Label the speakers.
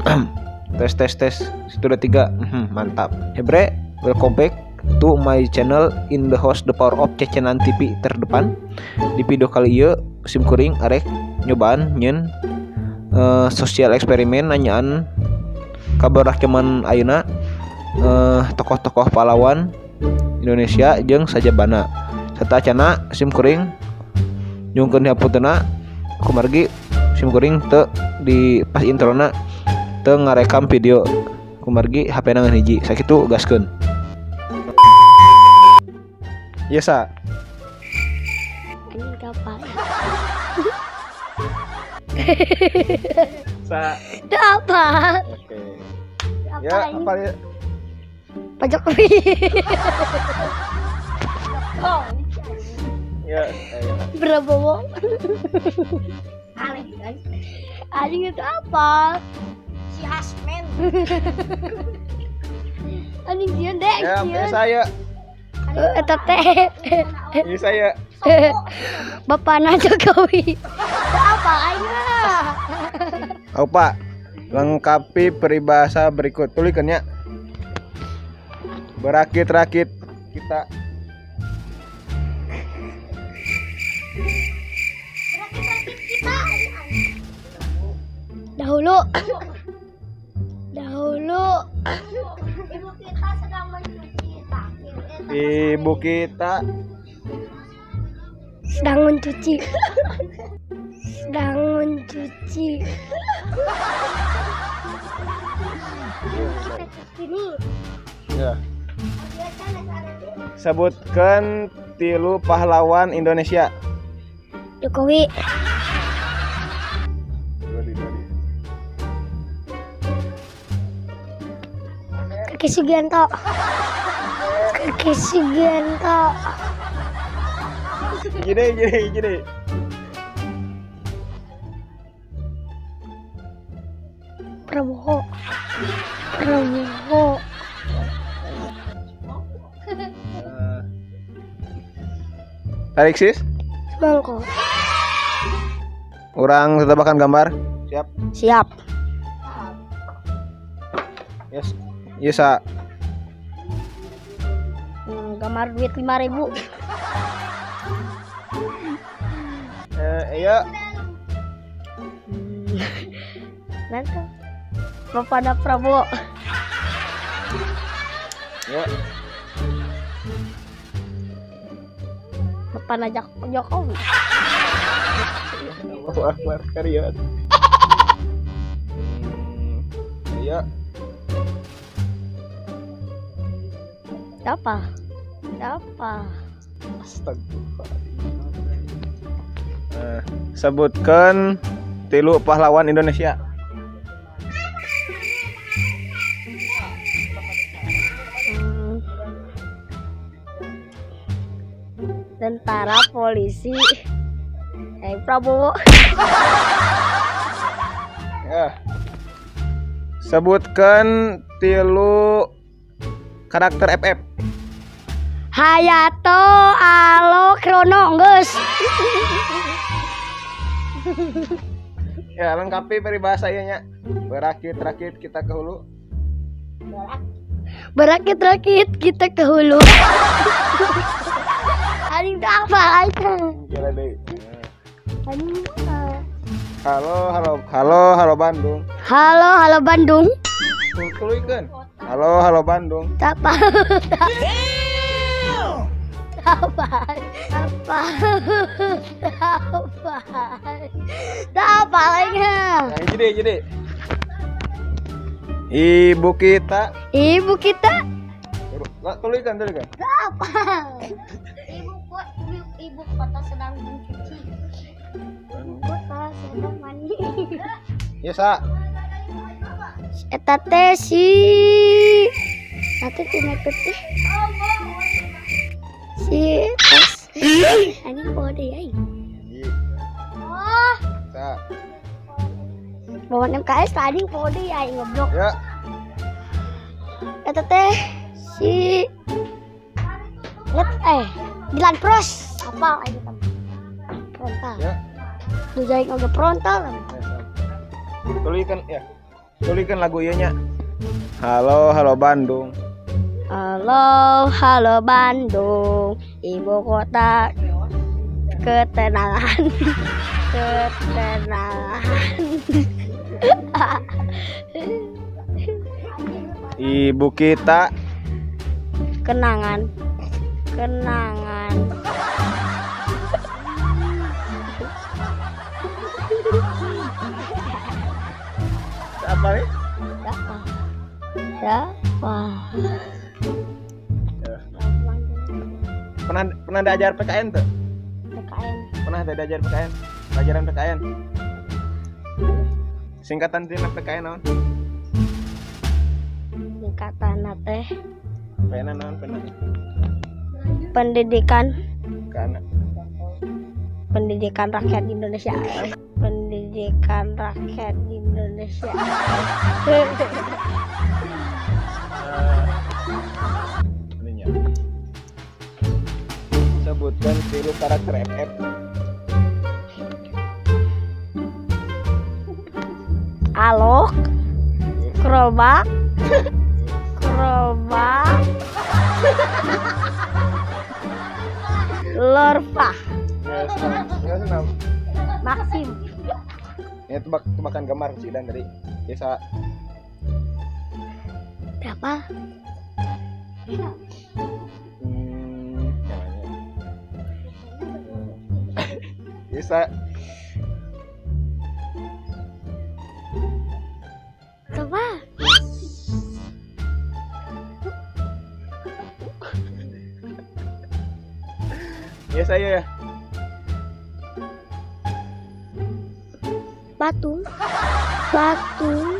Speaker 1: Tes. Situ udah 3. Mantap. Hebre, welcome back to my channel in the host the power of cecenan TV terdepan. Di video kali ieu sim kuring arek nyobaan nyen sosial eksperimen nanyaan kabar zaman ayeuna tokoh-tokoh pahlawan Indonesia jeung sajabana. Serta cana sim kuring nyungkeun hapuntenna kumargi sim kuring teu di pas introna teu ngarekam video kumargi HP nangan hiji sakitu gaskeun. Iya sa.
Speaker 2: Ini kapan?
Speaker 1: Sa.
Speaker 2: Itu apa?
Speaker 1: Oke.
Speaker 2: Apa
Speaker 1: Ya,
Speaker 2: ini?
Speaker 1: apa ya?
Speaker 2: Pak Jokowi. Oh,
Speaker 1: Ya,
Speaker 2: Prabowo. Anjing itu apa? Si Hasmen. Anjing dia dek.
Speaker 1: ya, saya.
Speaker 2: Eta teh.
Speaker 1: Ini saya.
Speaker 2: Bapakna Jokowi. Apa aja?
Speaker 1: Oh, Pak. Lengkapi peribahasa berikut. Tulikannya. Berakit-rakit kita.
Speaker 2: Dahulu ibu kita sedang mencuci takir.
Speaker 1: Ibu kita
Speaker 2: Sedang mencuci. Ini
Speaker 1: ya. Sebutkan 3 pahlawan Indonesia.
Speaker 2: Jokowi. Kaki Sugianto.
Speaker 1: Gini.
Speaker 2: Prabowo.
Speaker 1: Tarik sis.
Speaker 2: Mangko.
Speaker 1: Orang tebakan gambar. Siap.
Speaker 2: Siap.
Speaker 1: Yes. Yes, Sa.
Speaker 2: Gambar duit 5.000.
Speaker 1: Iya.
Speaker 2: Nanti. Bapak Prabowo.
Speaker 1: Ya.
Speaker 2: Bapak Jokowi.
Speaker 1: Allahu Akbar karian. Iya.
Speaker 2: Siapa?
Speaker 1: Astagfirullah. Sebutkan 3 pahlawan Indonesia.
Speaker 2: Tentara, polisi, Prabowo.
Speaker 1: Ya. Sebutkan 3 karakter FF.
Speaker 2: Hayato, Alo, Krono, geus.
Speaker 1: Ya, lengkapi peribahasa ieu nya. Berakit-rakit kita ke hulu.
Speaker 2: Berakit-rakit kita ke hulu. Anjing itu apa aja?
Speaker 1: Gila deh.
Speaker 2: Anjing.
Speaker 1: Halo Bandung.
Speaker 2: Halo Bandung.
Speaker 1: Tuluykeun. Halo Bandung.
Speaker 2: Apa lagi?
Speaker 1: Nah, jadi. Ibu kita. Tuluykeun.
Speaker 2: Apa? Ibu kota sedang mencuci. Ibu kota sedang mandi.
Speaker 1: Ya, Sa.
Speaker 2: Eta teh si tina teh. Si anjing bode ai. Oh.
Speaker 1: Sa.
Speaker 2: Bawa MKS tadi bode ai ngoblok.
Speaker 1: Ya.
Speaker 2: Eta teh si Dilan Pros apa aja tam. Frontal.
Speaker 1: Ya.
Speaker 2: Dujaing oge frontal.
Speaker 1: Tuluykeun ya. Tulikan lagu ieu nya. Halo, halo Bandung.
Speaker 2: Halo, halo Bandung, ibu kota ketenangan, ketenangan.
Speaker 1: Ibu kita
Speaker 2: Kenangan, kenangan.
Speaker 1: apa nih?
Speaker 2: Siapa? Siapa?
Speaker 1: Pernah diajar PKN tuh?
Speaker 2: PKN.
Speaker 1: Pernah diajar PKN? Pelajaran PKN. Singkatan tina PKN naon?
Speaker 2: Singkatan teh
Speaker 1: PKN naon pernah?
Speaker 2: pendidikan
Speaker 1: Kana.
Speaker 2: pendidikan rakyat Indonesia. Pendidikan rakyat Indonesia.
Speaker 1: Ininya. Sebutkan tilu karakter FF.
Speaker 2: Alok, Kerobak, Kerobak, Lorva,
Speaker 1: Enggak senang.
Speaker 2: Maxim.
Speaker 1: Ya tebakan gambar sih dan dari desa
Speaker 2: Berapa?
Speaker 1: namanya. Desa
Speaker 2: Coba.
Speaker 1: ya saya ya.
Speaker 2: Batung, Batung,